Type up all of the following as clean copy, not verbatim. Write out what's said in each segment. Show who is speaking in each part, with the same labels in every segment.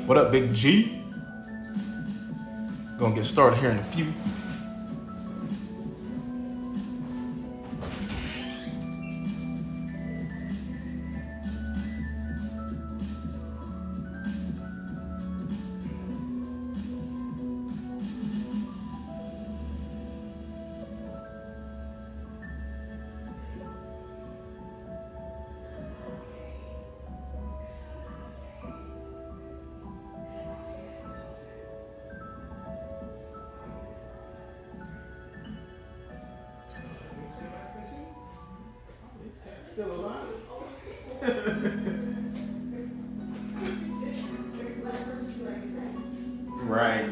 Speaker 1: What up, Big G? Gonna get started here in a few. Still alive? Right.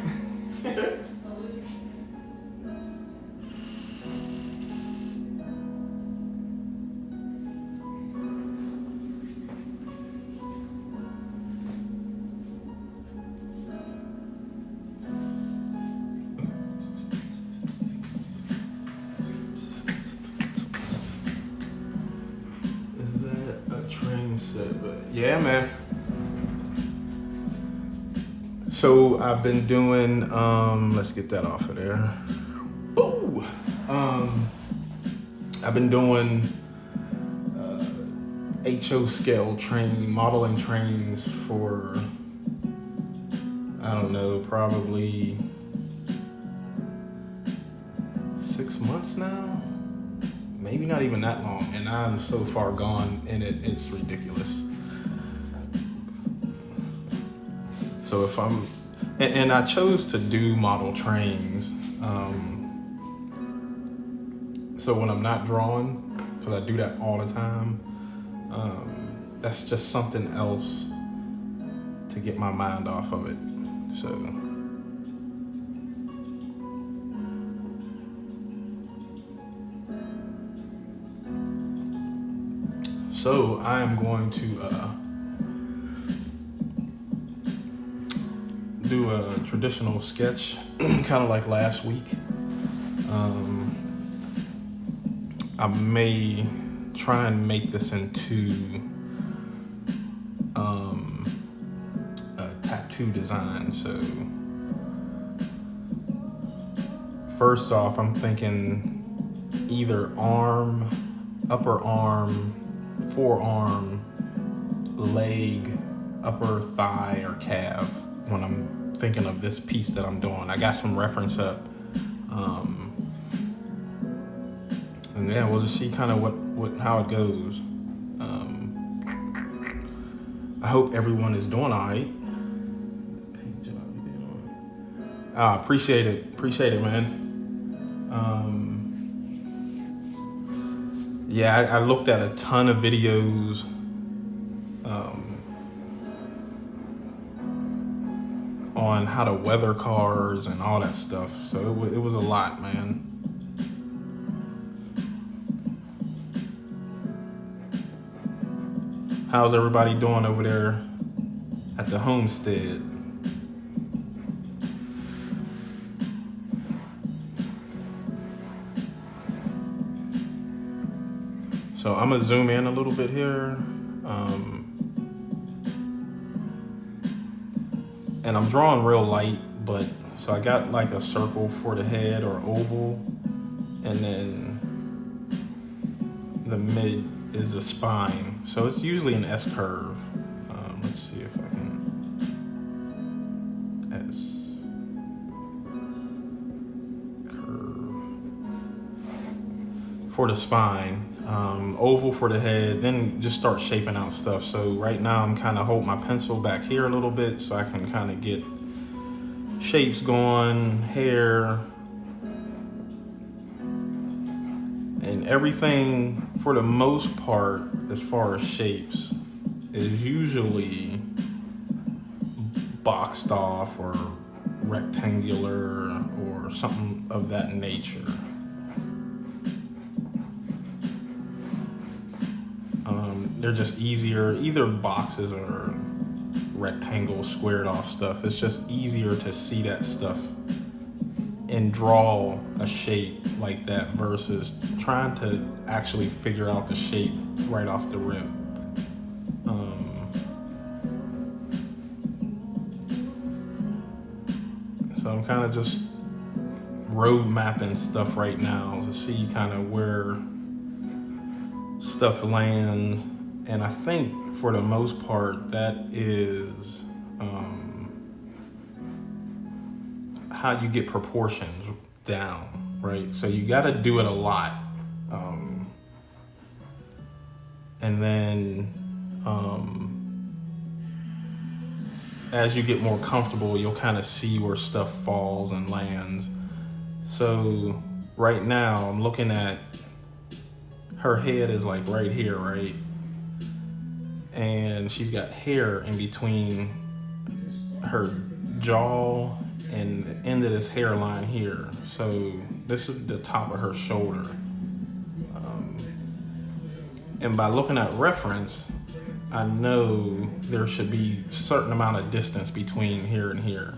Speaker 1: Is that a train set? But yeah, man. So I've been doing. Let's get that off of there. Boo. I've been doing HO scale training, modeling trainings for, I don't know, probably 6 months now. Maybe not even that long, and I'm so far gone in it, it's ridiculous. So if I'm, and I chose to do model trainings, so when I'm not drawing, because I do that all the time, that's just something else to get my mind off of it. So I am going to do a traditional sketch, kind of like last week. I may try and make this into a tattoo design. So first off, I'm thinking either arm, upper arm, forearm, leg, upper thigh, or calf when I'm thinking of this piece that I'm doing. I got some reference up. And yeah, we'll just see kind of how it goes. I hope everyone is doing all right. Appreciate it, man. Yeah, I looked at a ton of videos on how to weather cars and all that stuff. So it was a lot, man. How's everybody doing over there at the homestead? So I'm gonna zoom in a little bit here. And I'm drawing real light, but so I got like a circle for the head or oval, and then the mid is the spine. So it's usually an S curve. Let's see if I can, S curve for the spine. Oval for the head, then just start shaping out stuff. So right now I'm kind of holding my pencil back here a little bit so I can kind of get shapes going, hair, and everything for the most part as far as shapes is usually boxed off or rectangular or something of that nature. They're just easier, either boxes or rectangle squared off stuff. It's just easier to see that stuff and draw a shape like that versus trying to actually figure out the shape right off the rip. So I'm kind of just road mapping stuff right now to see kind of where stuff lands. And I think for the most part, that is how you get proportions down, right? So you got to do it a lot. And then as you get more comfortable, you'll kind of see where stuff falls and lands. So right now, I'm looking at her head is like right here, right? And she's got hair in between her jaw and the end of this hairline here. So this is the top of her shoulder. And by looking at reference, I know there should be a certain amount of distance between here and here.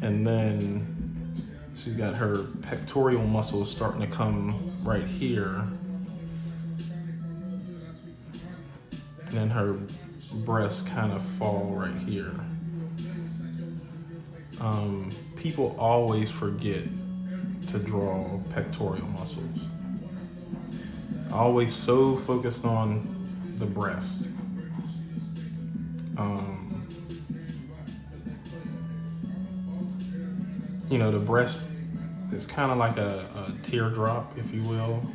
Speaker 1: And then she's got her pectoral muscles starting to come right here. And then her breasts kind of fall right here. People always forget to draw pectoral muscles. Always so focused on the breast. You know, the breast is kind of like a teardrop, if you will,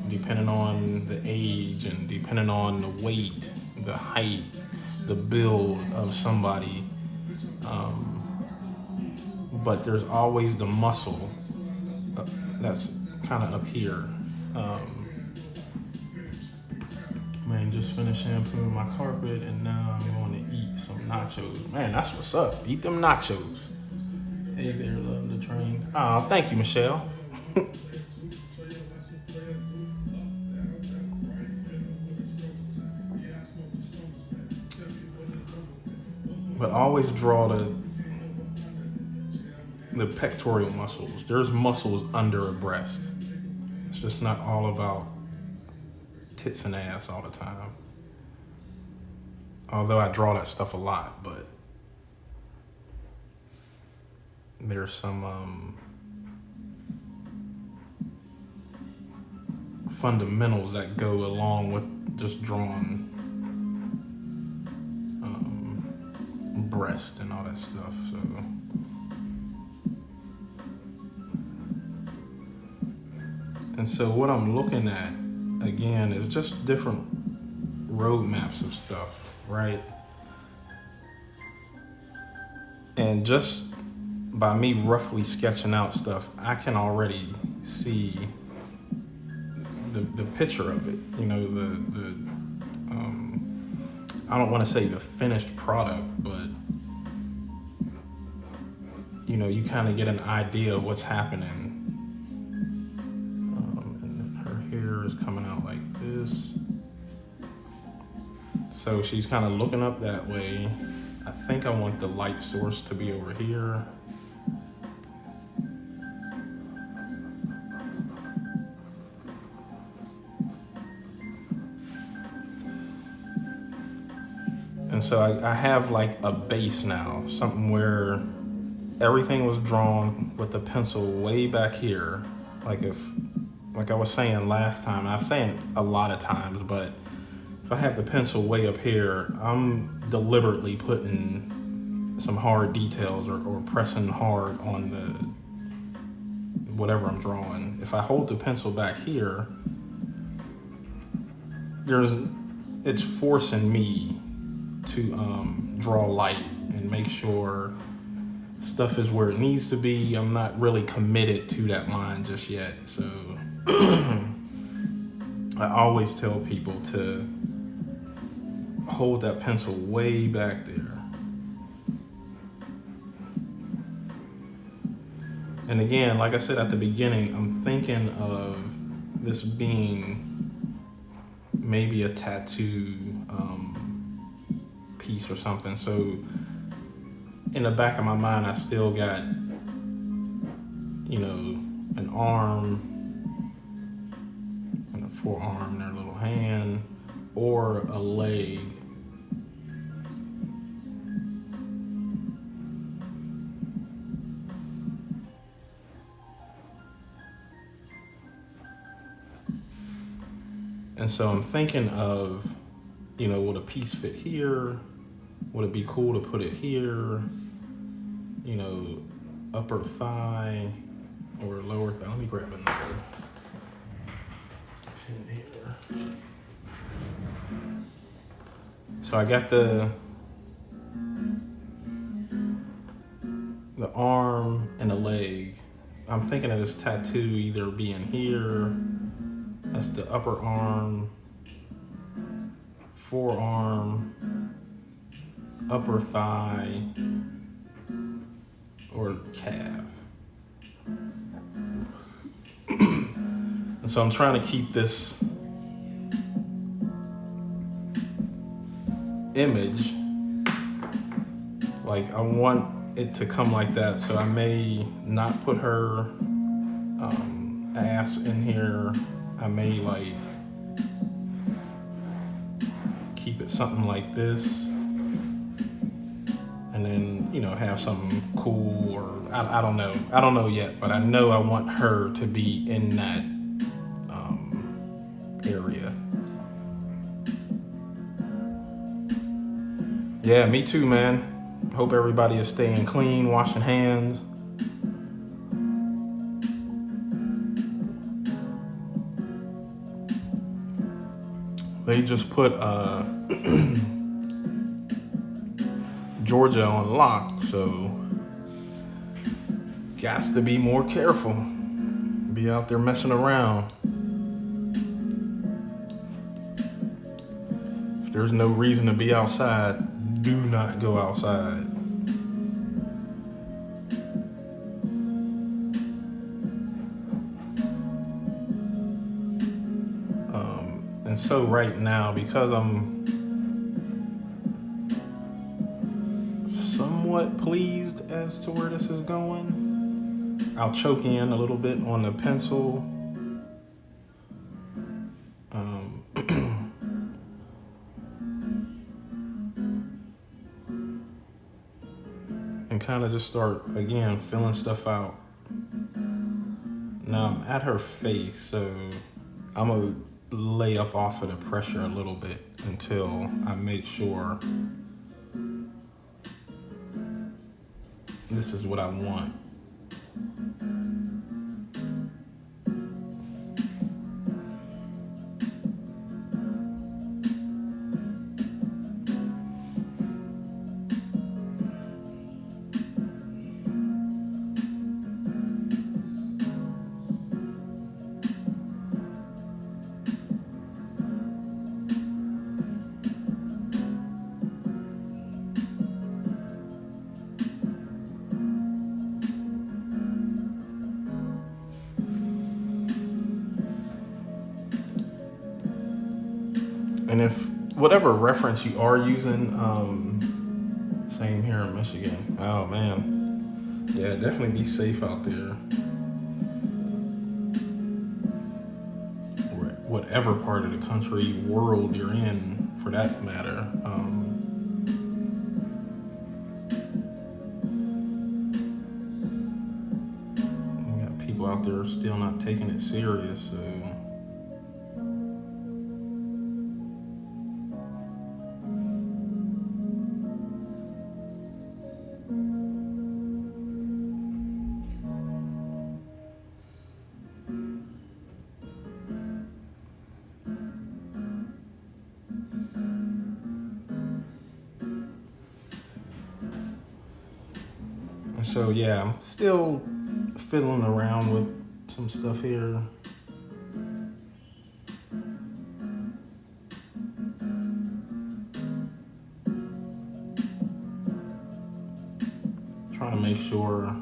Speaker 1: depending on the age and depending on the weight, the height, the build of somebody. But there's always the muscle that's kind of up here. Man, just finished shampooing my carpet and now I'm going to eat some nachos. Man, that's what's up. Eat them nachos. Hey there, love the train. Oh, thank you, Michelle. But always draw the pectoral muscles. There's muscles under a breast. It's just not all about tits and ass all the time. Although I draw that stuff a lot, but there's some fundamentals that go along with just drawing breast and all that stuff. So and so what I'm looking at again is just different road maps of stuff, right? And just by me roughly sketching out stuff, I can already see the picture of it. You know, the I don't want to say the finished product, but you know, you kind of get an idea of what's happening. And her hair is coming out like this. So she's kind of looking up that way. I think I want the light source to be over here. And so I have like a base now, something where everything was drawn with the pencil way back here. Like I was saying last time, I've said it a lot of times, but if I have the pencil way up here, I'm deliberately putting some hard details or pressing hard on the whatever I'm drawing. If I hold the pencil back here, it's forcing me to draw light and make sure stuff is where it needs to be. I'm not really committed to that line just yet. So I always tell people to hold that pencil way back there. And again, like I said at the beginning, I'm thinking of this being maybe a tattoo piece or something. So in the back of my mind, I still got, you know, an arm and a forearm and a little hand, or a leg And so I'm thinking of, you know, would a piece fit here? Would it be cool to put it here? You know, upper thigh or lower thigh. Let me grab another pin here. So I got the arm and the leg. I'm thinking of this tattoo either being here, that's the upper arm, forearm, upper thigh, or calf. And so I'm trying to keep this image, like I want it to come like that. So I may not put her ass in here. I may like keep it something like this, and then, you know, have something cool, or I don't know. I don't know yet, but I know I want her to be in that area. Yeah, me too, man. Hope everybody is staying clean, washing hands. They just put Georgia on lock, so gots to be more careful. Be out there messing around. If there's no reason to be outside, do not go outside. And so right now, because I'm somewhat pleased as to where this is going, I'll choke in a little bit on the pencil. And kind of just start, again, filling stuff out. Now I'm at her face, so I'm gonna lay up off of the pressure a little bit until I make sure this is what I want. And if whatever reference you are using, same here in Michigan. Oh man, yeah, definitely be safe out there. Whatever part of the country, world you're in, for that matter. We got people out there still not taking it serious, so. So yeah, I'm still fiddling around with some stuff here. Trying to make sure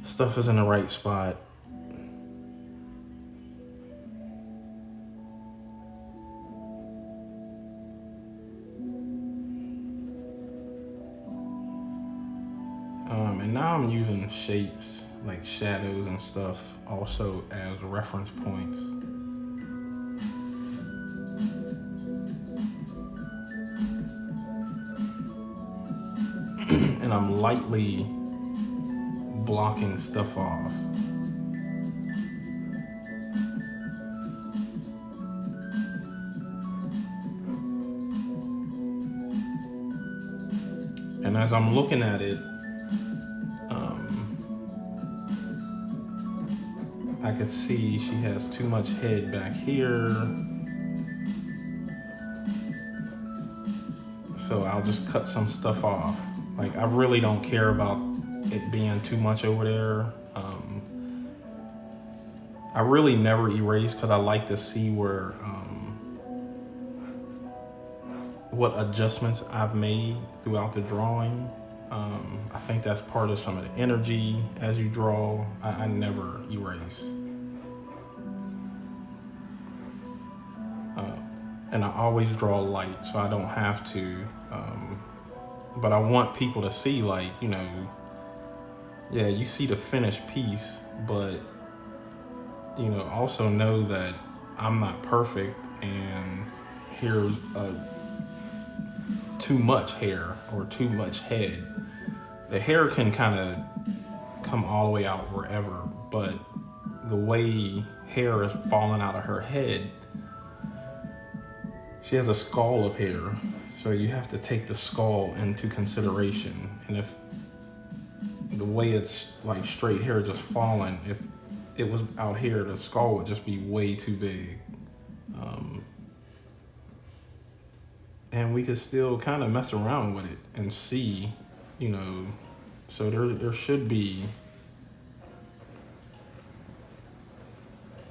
Speaker 1: stuff is in the right spot. And now I'm using shapes like shadows and stuff also as reference points. And I'm lightly blocking stuff off. And as I'm looking at it, I can see she has too much head back here. So I'll just cut some stuff off. Like, I really don't care about it being too much over there. I really never erase because I like to see where what adjustments I've made throughout the drawing. I think that's part of some of the energy as you draw. I never erase. And I always draw light, so I don't have to. But I want people to see, like, you know, yeah, you see the finished piece, but, you know, also know that I'm not perfect, and here's too much hair or too much head. The hair can kind of come all the way out wherever, but the way hair is falling out of her head, she has a skull up here, so you have to take the skull into consideration. And if the way it's like straight hair just falling, if it was out here, the skull would just be way too big. And we could still kind of mess around with it and see, you know, so there should be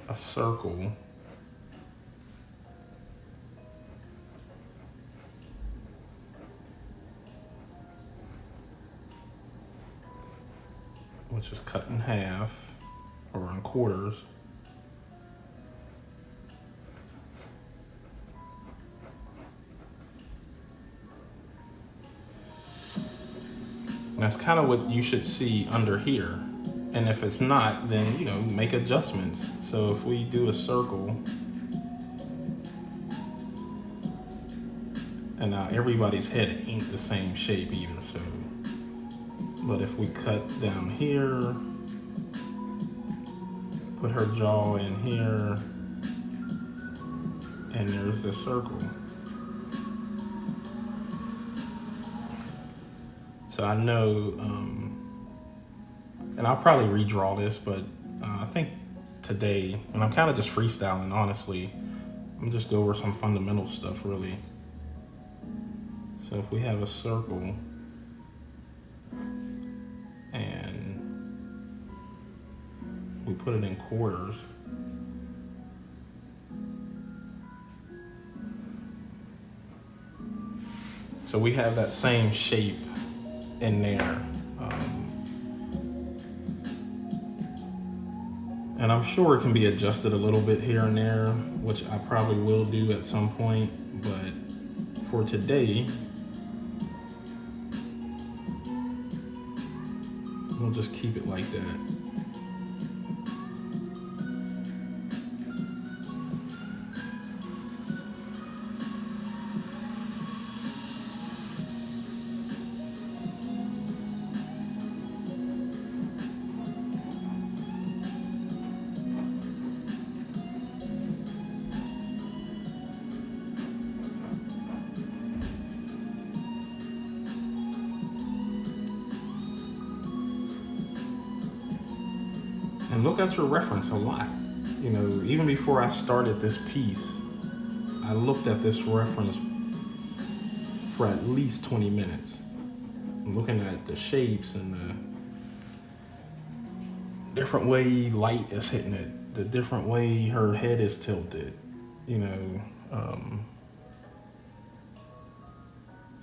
Speaker 1: a circle. Which is cut in half or in quarters. And that's kind of what you should see under here. And if it's not, then, you know, make adjustments. So if we do a circle, and now everybody's head ain't the same shape either, so. But if we cut down here, put her jaw in here, and there's the circle. So I know, and I'll probably redraw this, but I think today, and I'm kind of just freestyling, honestly, I'm just go over some fundamental stuff, really. So if we have a circle, and we put it in quarters, so we have that same shape in there. And I'm sure it can be adjusted a little bit here and there, which I probably will do at some point, but for today, we'll just keep it like that. And look at your reference a lot. You know, even before I started this piece, I looked at this reference for at least 20 minutes. I'm looking at the shapes and the different way light is hitting it, the different way her head is tilted, you know.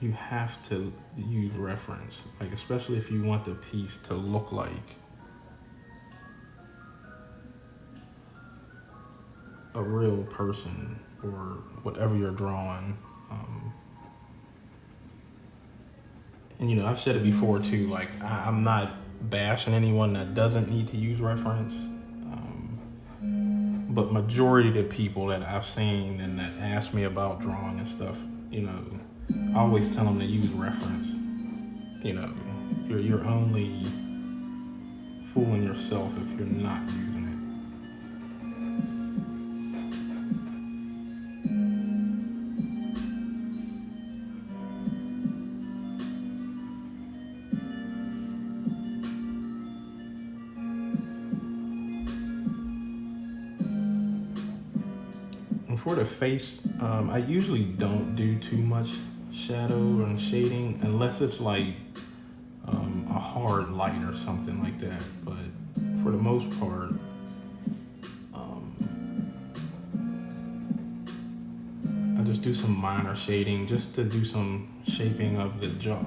Speaker 1: You have to use reference, like, especially if you want the piece to look like a real person or whatever you're drawing. And, you know, I've said it before too, like, I'm not bashing anyone that doesn't need to use reference. But majority of the people that I've seen and that ask me about drawing and stuff, you know, I always tell them to use reference. You know, you're only fooling yourself if you're not using it. For the face, I usually don't do too much shadow and shading unless it's like a hard light or something like that. But for the most part, I just do some minor shading just to do some shaping of the jaw,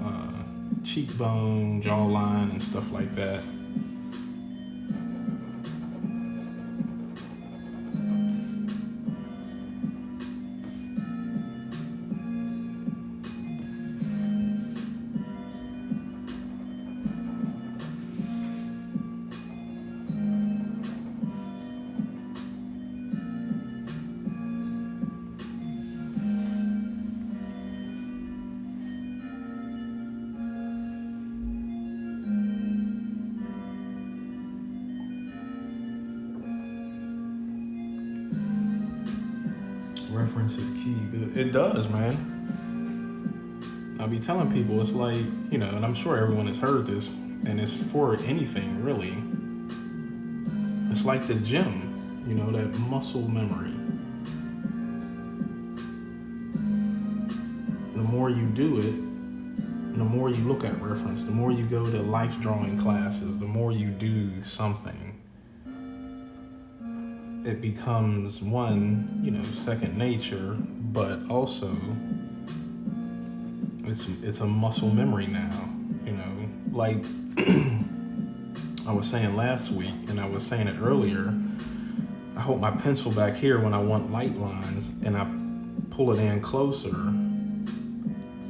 Speaker 1: cheekbone, jawline, and stuff like that. Reference is key, but it does, man. I be telling people it's like, and I'm sure everyone has heard this, and it's for anything really. It's like the gym, that muscle memory. The more you do it, the more you look at reference, the more you go to life drawing classes, the more you do something, it becomes one, second nature, but also it's a muscle memory now, like I was saying last week, and I was saying it earlier, I hold my pencil back here when I want light lines, and I pull it in closer.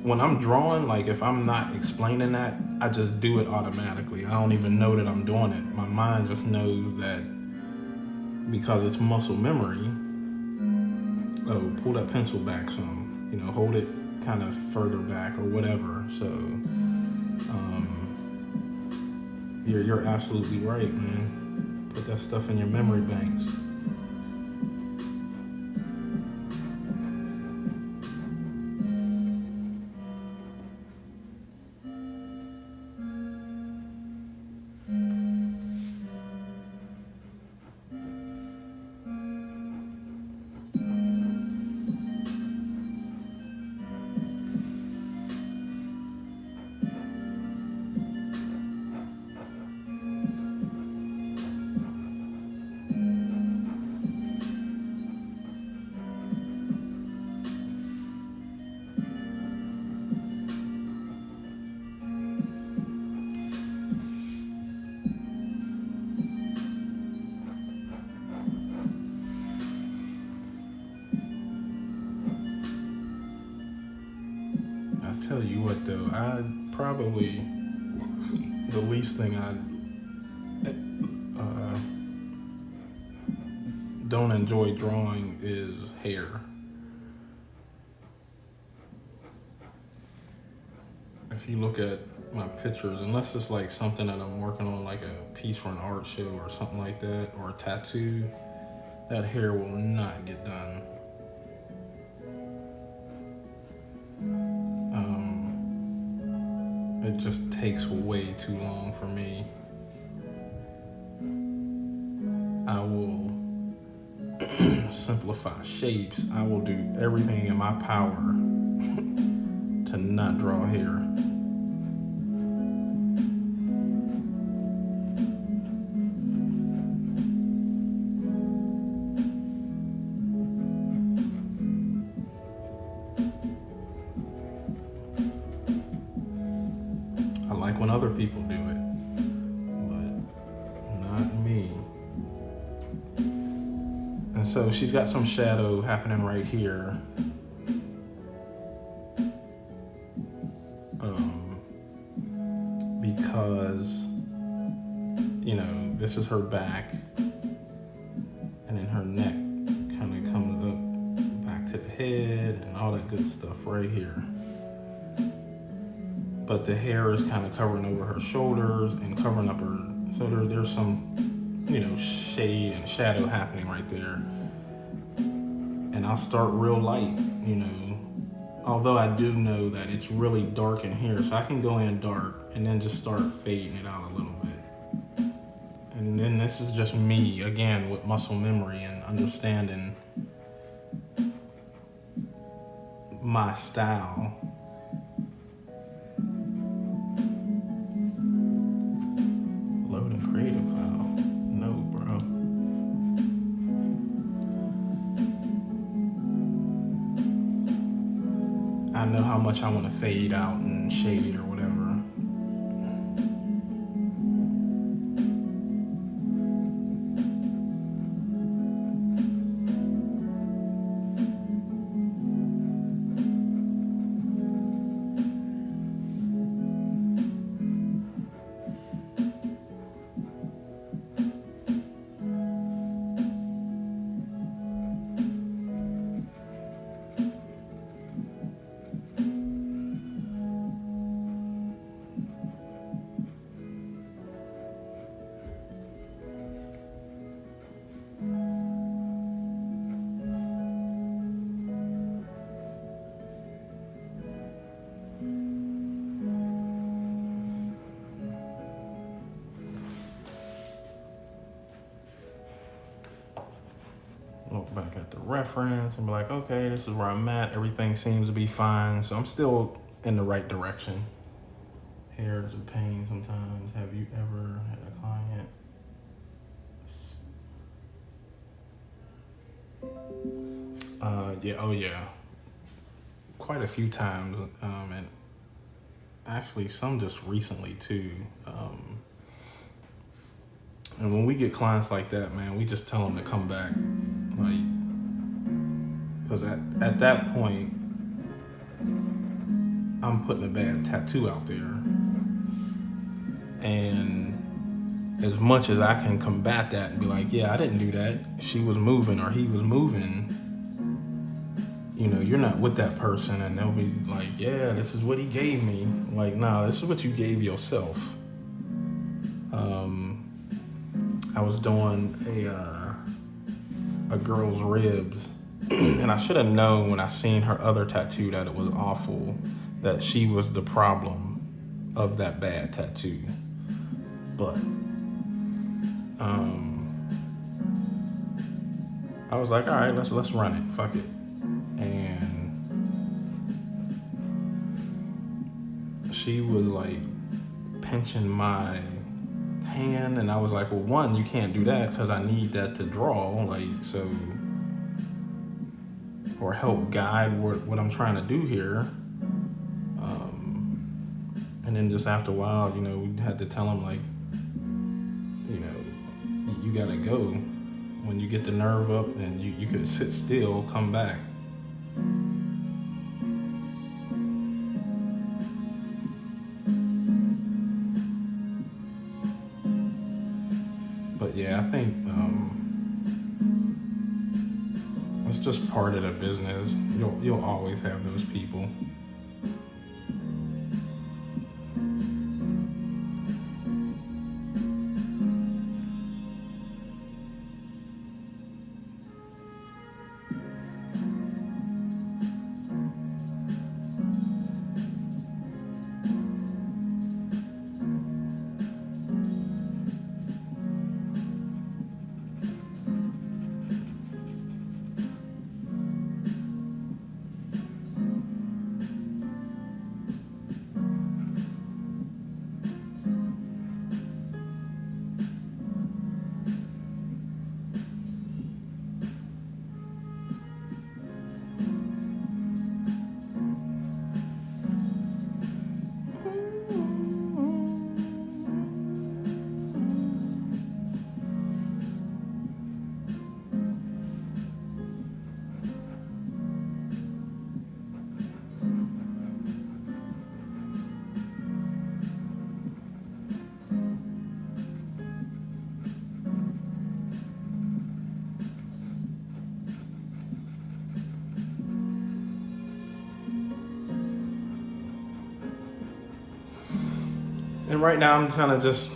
Speaker 1: When I'm drawing, like if I'm not explaining that, I just do it automatically. I don't even know that I'm doing it. My mind just knows that because it's muscle memory. Oh, pull that pencil back some, hold it kind of further back or whatever. So you're absolutely right, man. Put that stuff in your memory banks. Tell you what though, the least thing I don't enjoy drawing is hair. If you look at my pictures, unless it's like something that I'm working on, like a piece for an art show or something like that, or a tattoo, that hair will not get done. It just takes way too long for me. I will simplify shapes. I will do everything in my power to not draw hair. I like when other people do it, but not me. And so she's got some shadow happening right here. Because, this is her back, and then her neck kind of comes up back to the head and all that good stuff right here. But the hair is kind of covering over her shoulders and covering up her, so there's some, shade and shadow happening right there. And I'll start real light, although I do know that it's really dark in here, so I can go in dark and then just start fading it out a little bit. And then this is just me, again, with muscle memory and understanding my style. Loading Creative Cloud. No, bro. I know how much I want to fade out and shade or whatever. Look back at the reference and be like, okay, this is where I'm at. Everything seems to be fine. So I'm still in the right direction. Hair is a pain sometimes. Have you ever had a client? Yeah, oh yeah. Quite a few times. And actually some just recently too. And when we get clients like that, man, we just tell them to come back. Like, because at that point, I'm putting a bad tattoo out there. And as much as I can combat that and be like, yeah, I didn't do that. She was moving or he was moving. You know, you're not with that person, and they'll be like, yeah, this is what he gave me. Like, nah, this is what you gave yourself. I was doing a girl's ribs, and I should have known when I seen her other tattoo that it was awful, that she was the problem of that bad tattoo. But I was like, all right, let's run it, fuck it. And she was like pinching my hand, and I was like, well, one, you can't do that because I need that to draw, like, so, or help guide what I'm trying to do here. And then just after a while, you know, we had to tell him, like, you know, you gotta go. When you get the nerve up and you could sit still, come back. But yeah, I think it's just part of the business. You'll always have those people. And right now I'm kind of just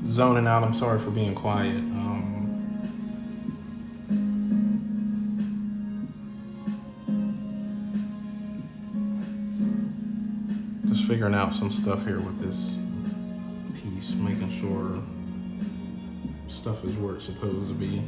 Speaker 1: zoning out. I'm sorry for being quiet. Just figuring out some stuff here with this piece, making sure stuff is where it's supposed to be.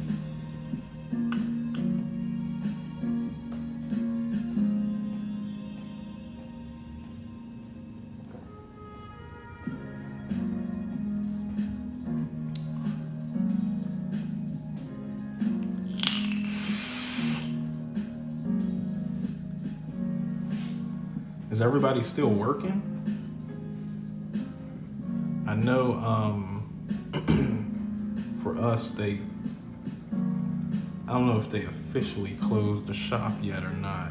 Speaker 1: Is everybody still working? I know for us, I don't know if they officially closed the shop yet or not.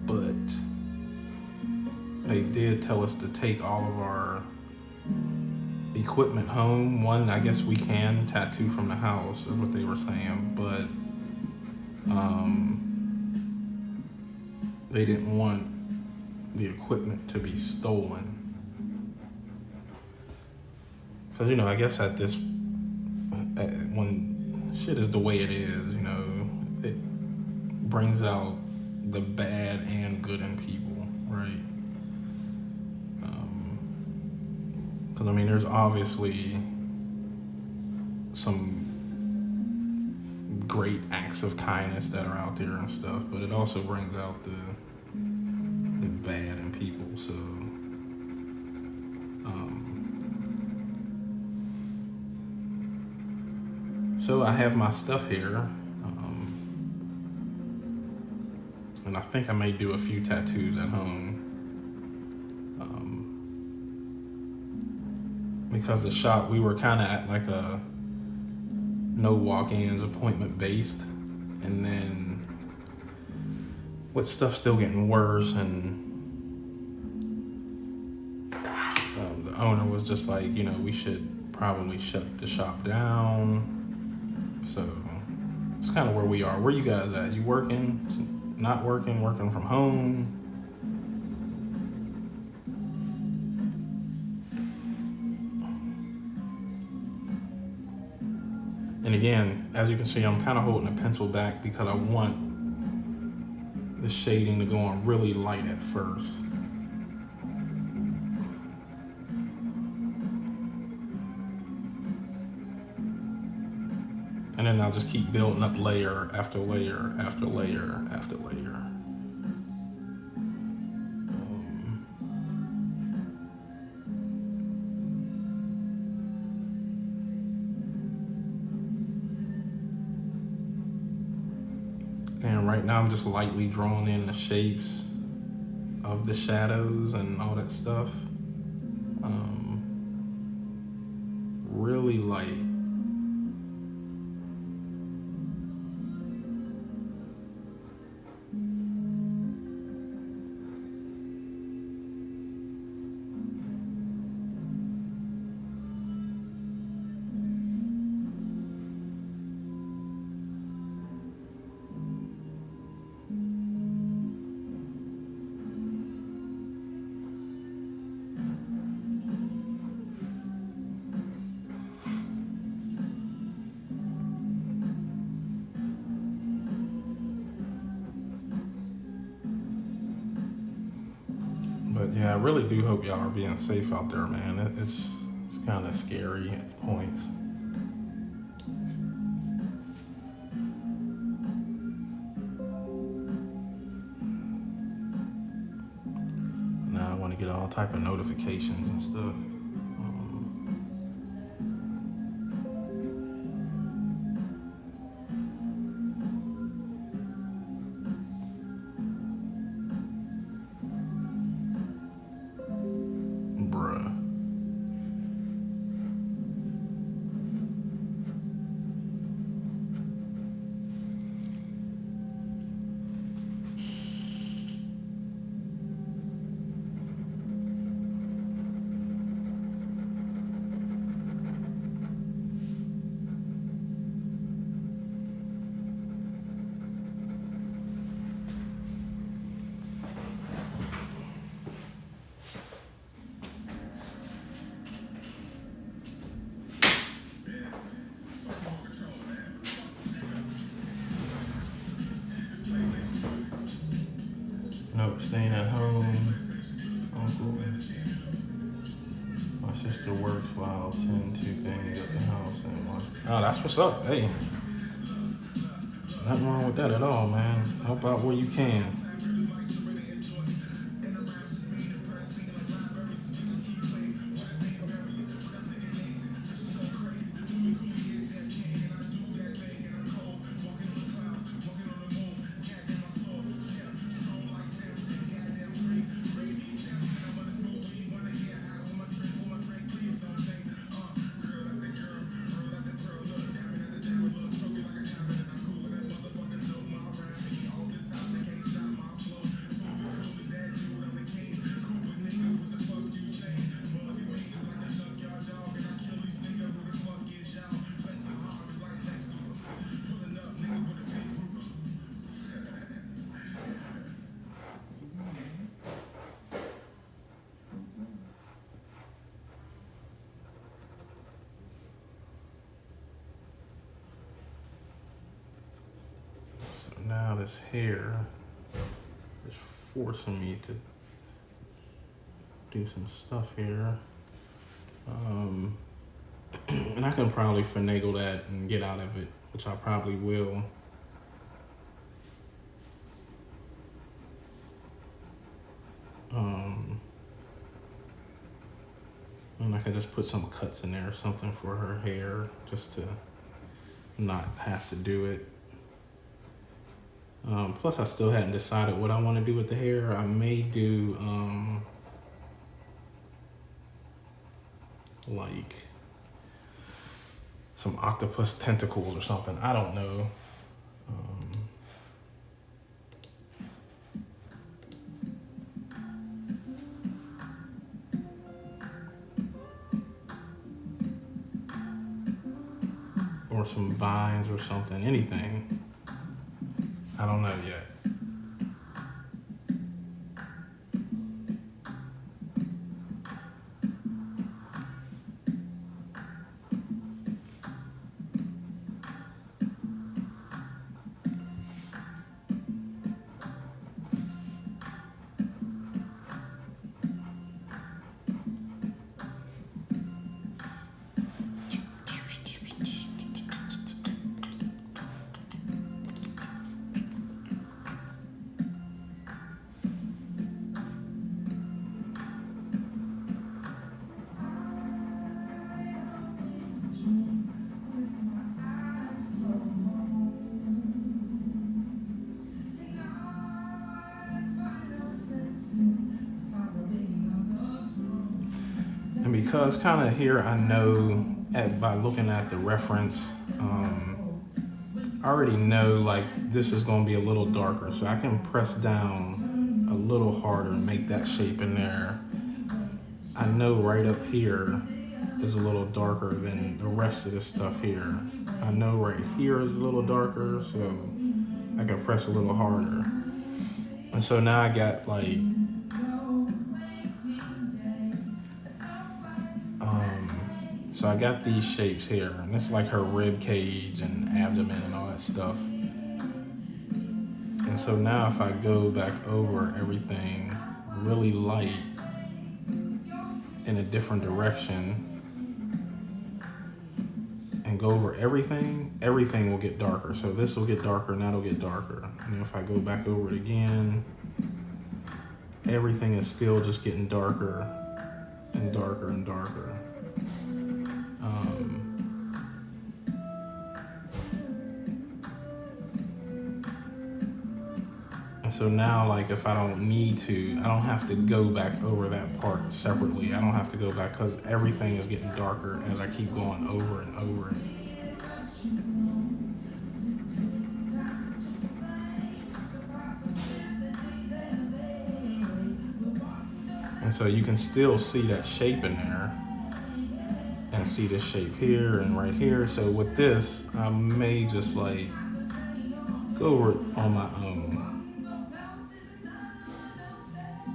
Speaker 1: But they did tell us to take all of our equipment home. One, I guess we can tattoo from the house, is what they were saying, but they didn't want the equipment to be stolen. Because, you know, I guess when shit is the way it is, you know, it brings out the bad and good in people, right? Because, I mean, there's obviously some great acts of kindness that are out there and stuff, but it also brings out the bad in people. So I have my stuff here, and I think I may do a few tattoos at home, because the shop, we were kind of at like a no walk-ins, appointment based, and then with stuff still getting worse, and the owner was just like, you know, we should probably shut the shop down. So it's kind of where we are. Where you guys at? You working, not working, working from home? And again, as you can see, I'm kind of holding the pencil back because I want the shading to go on really light at first. And then I'll just keep building up layer after layer after layer after layer. And right now I'm just lightly drawing in the shapes of the shadows and all that stuff. Really light. But yeah, I really do hope y'all are being safe out there, man. It's kind of scary at points. Now I want to get all type of notifications and stuff. Bruh. Nope, staying at home. Uncle. My sister works while tend to things at the house and one. Oh, that's what's up. Hey. Nothing wrong with that at all, man. Help out where you can. now this hair is forcing me to do some stuff here. And I can probably finagle that and get out of it, which I probably will. And I can just put some cuts in there or something for her hair, just to not have to do it. Plus I still hadn't decided what I want to do with the hair. I may do like some octopus tentacles or something. I don't know. Or some vines or something, anything. I don't know yet. And because kind of here I know by looking at the reference, I already know like this is going to be a little darker, so I can press down a little harder and make that shape in there. I know right up here is a little darker than the rest of the stuff here. I know right here is a little darker, so I can press a little harder. And so now I got like so I got these shapes here, and it's like her rib cage and abdomen and all that stuff. And so now if I go back over everything really light in a different direction and go over everything will get darker. So this will get darker and that'll get darker. And then if I go back over it again, everything is still just getting darker and darker and darker. So now, like, if I don't need to, I don't have to go back over that part separately. I don't have to go back because everything is getting darker as I keep going over and over it. And so you can still see that shape in there and see this shape here and right here. So with this, I may just like go over it on my own.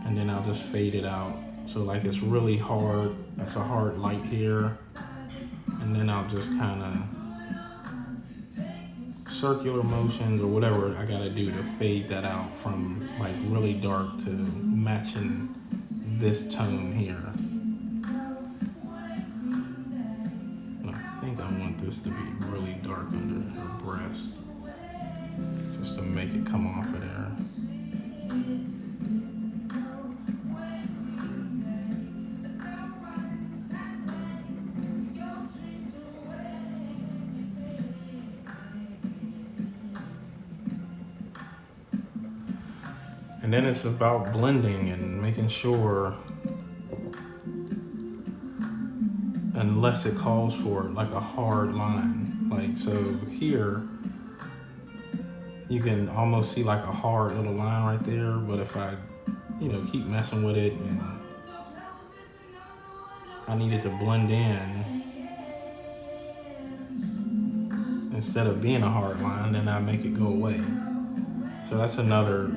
Speaker 1: And then I'll just fade it out. So like it's really hard, that's a hard light here. And then I'll just kind of circular motions or whatever I gotta do to fade that out from like really dark to matching this tone here. And I think I want this to be really dark under her breast, just to make it come off of there. And then it's about blending and making sure, unless it calls for like a hard line. Like so here, you can almost see like a hard little line right there. But if I, keep messing with it and I need it to blend in, instead of being a hard line, then I make it go away. So that's another,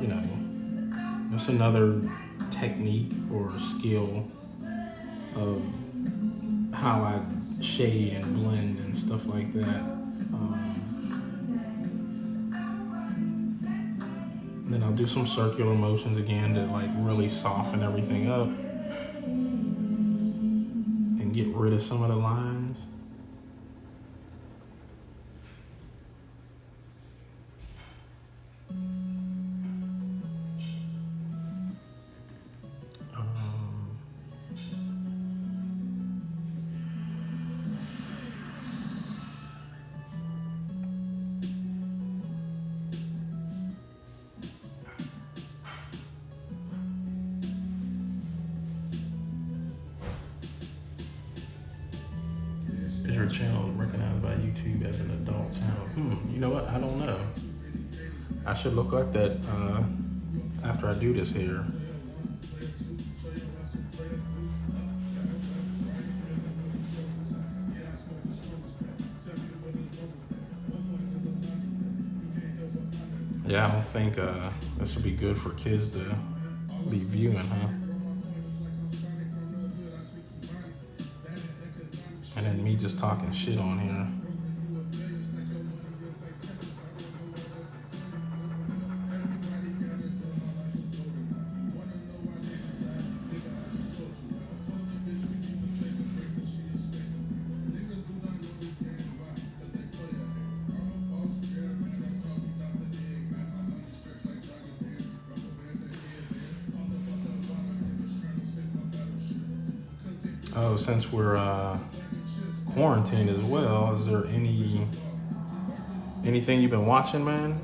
Speaker 1: that's another technique or skill of how I shade and blend and stuff like that. Then I'll do some circular motions again to like really soften everything up and get rid of some of the lines. Is your channel recognized by YouTube as an adult channel? You know what? I don't know. I should look at that after I do this here. Yeah, I don't think this would be good for kids to be viewing, huh? And then me just talking shit on here. Oh, since we're quarantined as well, is there anything you've been watching, man?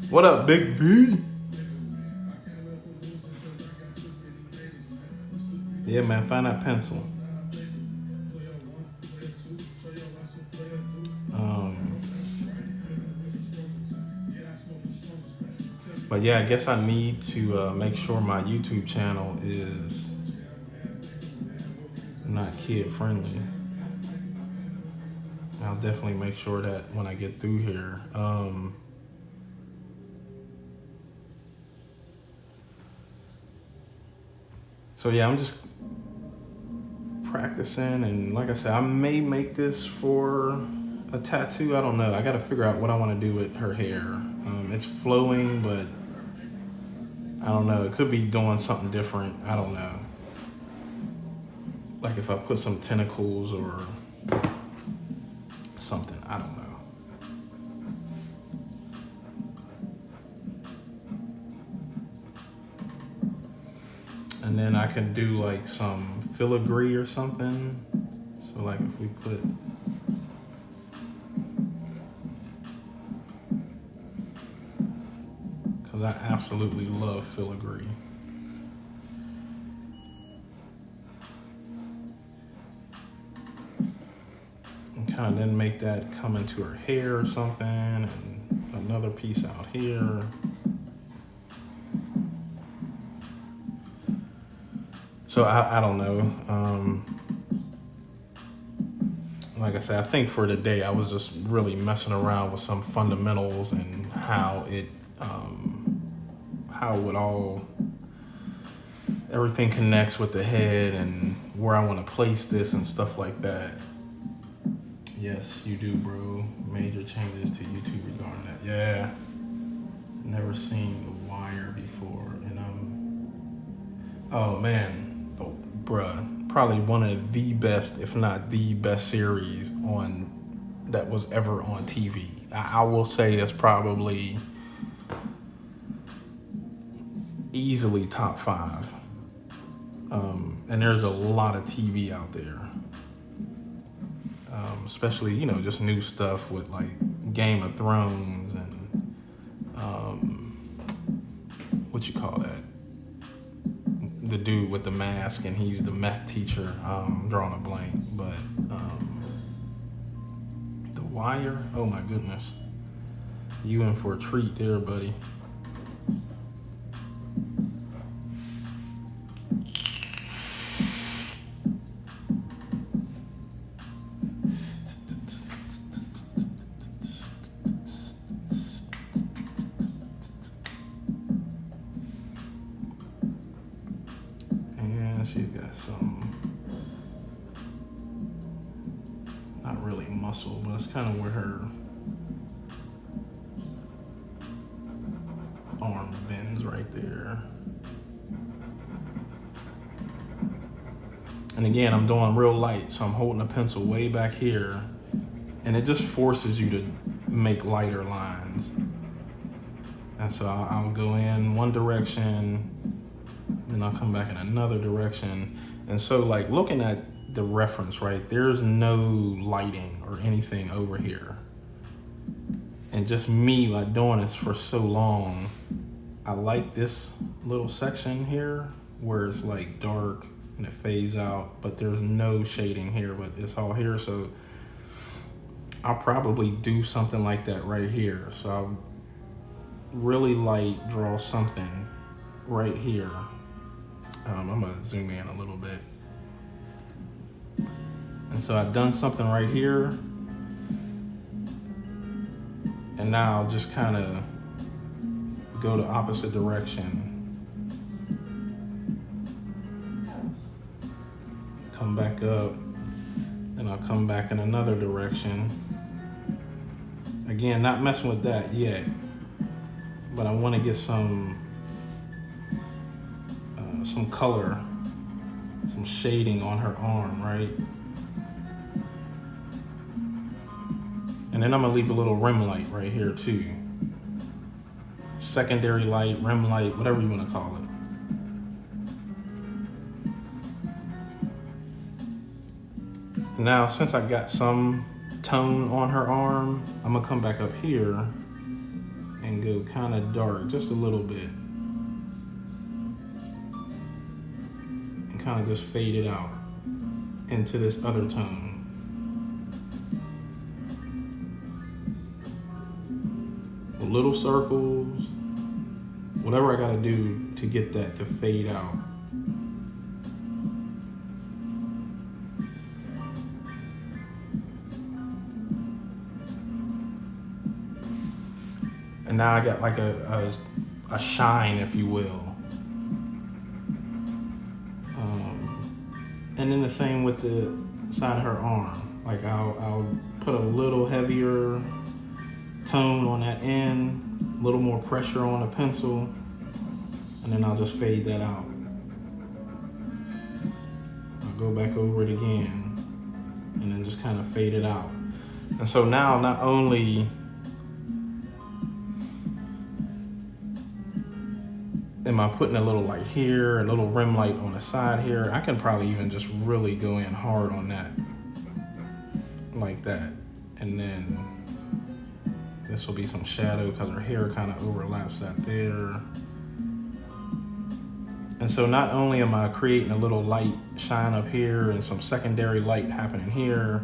Speaker 1: What up, Big V? Yeah, man, find that pencil. But yeah, I guess I need to make sure my YouTube channel is not kid friendly. I'll definitely make sure that when I get through here. So yeah, I'm just practicing, and like I said, I may make this for a tattoo. I don't know. I got to figure out what I want to do with her hair. It's flowing, but I don't know. It could be doing something different. I don't know. Like if I put some tentacles or something. I don't know. And then I can do like some filigree or something. So like if we put I absolutely love filigree. And kind of then make that come into her hair or something, and another piece out here. So I don't know. Like I said, I think for today I was just really messing around with some fundamentals and how it everything connects with the head and where I want to place this and stuff like that. Yes, you do, bro. Major changes to YouTube regarding that. Yeah. Never seen The Wire before, and oh man, bruh, probably one of the best, if not the best series that was ever on TV. I will say it's probably easily top 5. And there's a lot of TV out there, especially just new stuff with like Game of Thrones and what you call that? The dude with the mask, and he's the meth teacher. I'm drawing a blank, but The Wire. Oh my goodness, you in for a treat there, buddy. She's got some not really muscle, but it's kind of where her arm bends right there. And again, I'm doing real light, so I'm holding the pencil way back here, and it just forces you to make lighter lines. And so I'll go in one direction, then I'll come back in another direction. And so like looking at the reference, right, there's no lighting or anything over here. And just me, like doing this for so long, I like this little section here where it's like dark and it fades out, but there's no shading here, but it's all here. So I'll probably do something like that right here. So I'll really light draw something right here. I'm gonna zoom in a little bit. And so I've done something right here. And now I'll just kind of go the opposite direction. Come back up, and I'll come back in another direction. Again, not messing with that yet, but I want to get some color, some shading on her arm, right? And then I'm gonna leave a little rim light right here too. Secondary light, rim light, whatever you want to call it. Now, since I got some tone on her arm, I'm gonna come back up here and go kind of dark, just a little bit. And kind of just fade it out into this other tone. Little circles, whatever I gotta do to get that to fade out. And now I got like a shine, if you will. And then the same with the side of her arm. Like I'll put a little heavier tone on that end, a little more pressure on the pencil, and then I'll just fade that out. I'll go back over it again, and then just kind of fade it out. And so now not only am I putting a little light here, a little rim light on the side here, I can probably even just really go in hard on that, like that. And then this will be some shadow because her hair kind of overlaps that there. And so not only am I creating a little light shine up here and some secondary light happening here,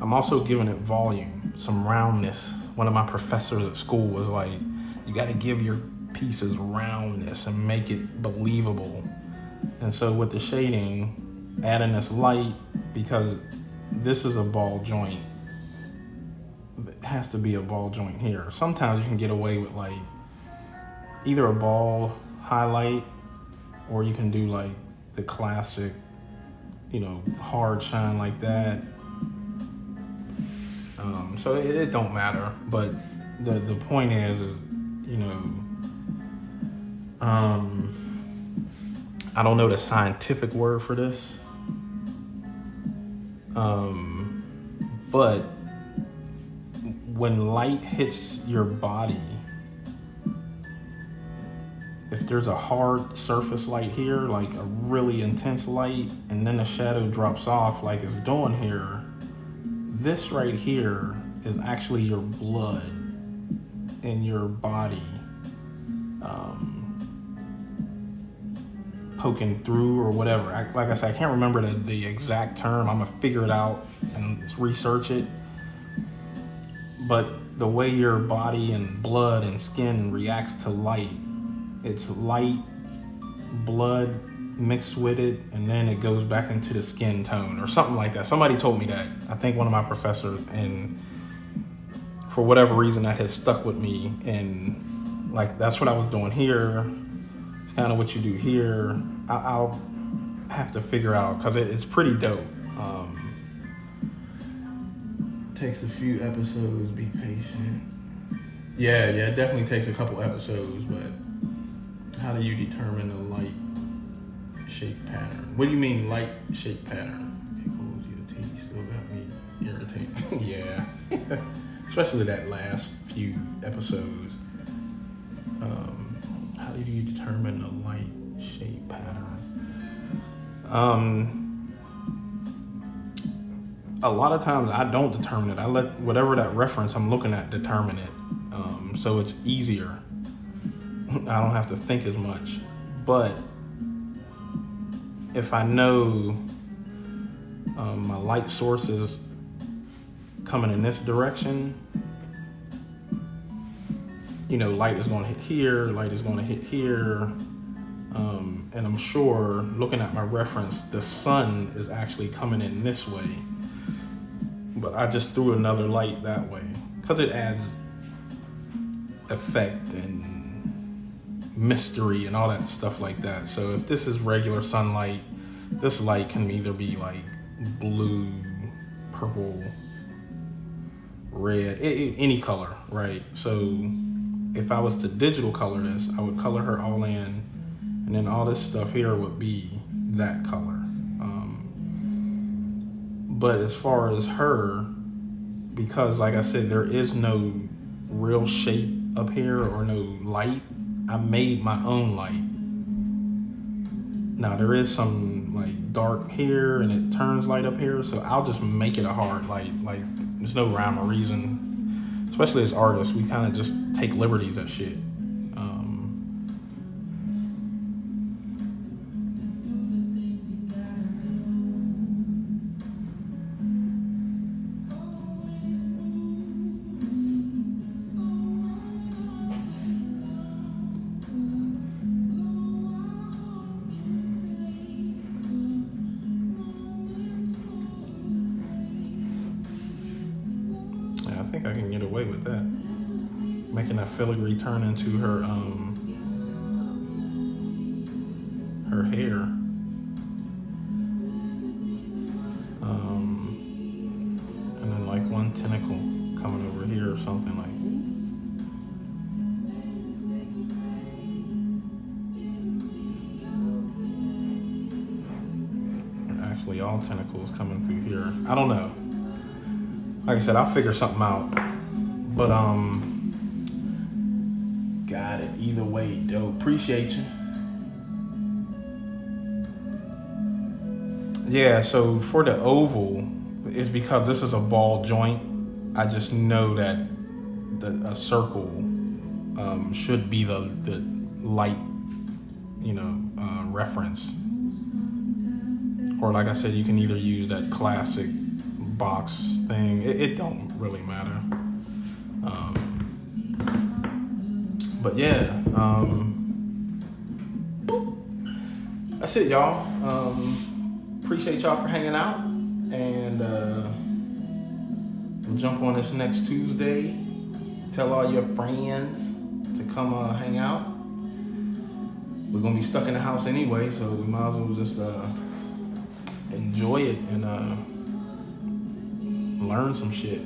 Speaker 1: I'm also giving it volume, some roundness. One of my professors at school was like, you got to give your pieces roundness and make it believable. And so with the shading, adding this light, because this is a ball joint, it has to be a ball joint here. Sometimes you can get away with like either a ball highlight, or you can do like the classic, you know, hard shine like that. So it don't matter, but the point is, you know, I don't know the scientific word for this, but when light hits your body, if there's a hard surface light here, like a really intense light, and then the shadow drops off like it's doing here, this right here is actually your blood in your body poking through or whatever. Like I said, I can't remember the exact term. I'm gonna figure it out and research it. But the way your body and blood and skin reacts to light, it's light, blood mixed with it, and then it goes back into the skin tone or something like that. Somebody told me that. I think one of my professors, and for whatever reason that has stuck with me, and like that's what I was doing here. It's kind of what you do here. I'll have to figure out, because it's pretty dope. Takes a few episodes. Be patient. Yeah, it definitely takes a couple episodes, but how do you determine the light shape pattern? What do you mean light shape pattern? Okay, cool. GOT still got me irritated. Yeah. Especially that last few episodes. How do you determine the light shape pattern? A lot of times I don't determine it. I let whatever that reference I'm looking at determine it. So it's easier. I don't have to think as much. But if I know my light source is coming in this direction, light is going to hit here, light is going to hit here. And I'm sure, looking at my reference, the sun is actually coming in this way. But I just threw another light that way because it adds effect and mystery and all that stuff like that. So if this is regular sunlight, this light can either be like blue, purple, red, any color, right? So if I was to digital color this, I would color her all in, and then all this stuff here would be that color. But as far as her, because like I said, there is no real shape up here or no light, I made my own light. Now there is some like dark here and it turns light up here, so I'll just make it a hard light. Like there's no rhyme or reason. Especially as artists, we kind of just take liberties at shit. I think I can get away with that. Making that filigree turn into her her hair. And then like one tentacle coming over here or something like. Actually all tentacles coming through here. I don't know. Like I said, I'll figure something out. But got it. Either way, dope. Appreciate you. Yeah, so for the oval, it's because this is a ball joint. I just know that a circle should be the light, reference. Or like I said, you can either use that classic box thing. It don't really matter. But yeah, that's it, y'all. Appreciate y'all for hanging out, and we'll jump on this next Tuesday. Tell all your friends to come hang out. We're gonna be stuck in the house anyway, so we might as well just enjoy it and learn some shit.